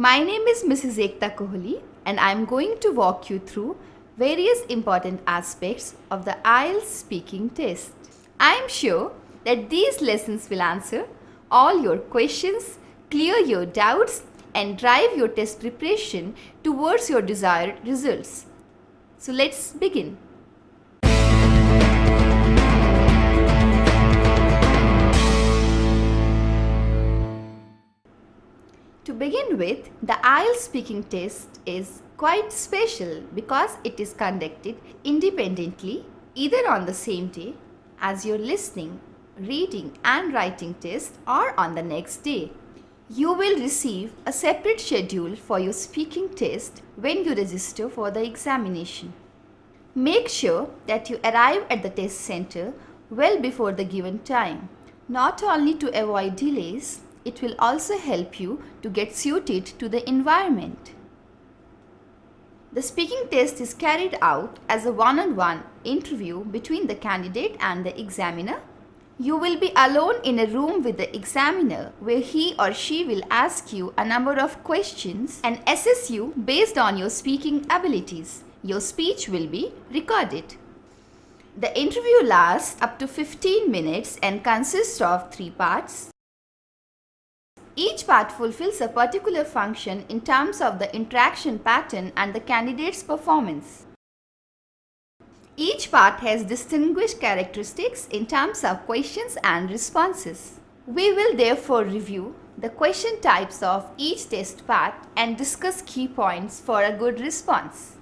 My name is Mrs. Ekta Kohli and I am going to walk you through various important aspects of the IELTS speaking test. I am sure that these lessons will answer all your questions, clear your doubts and drive your test preparation towards your desired results. So let's begin. To begin with, the IELTS speaking test is quite special because it is conducted independently either on the same day as your listening, reading and writing test or on the next day. You will receive a separate schedule for your speaking test when you register for the examination. Make sure that you arrive at the test center well before the given time, not only to avoid delays, it will also help you to get suited to the environment. The speaking test is carried out as a one-on-one interview between the candidate and the examiner. You will be alone in a room with the examiner where he or she will ask you a number of questions and assess you based on your speaking abilities. Your speech will be recorded. The interview lasts up to 15 minutes and consists of 3 parts. Each part fulfills a particular function in terms of the interaction pattern and the candidate's performance. Each part has distinguished characteristics in terms of questions and responses. We will therefore review the question types of each test part and discuss key points for a good response.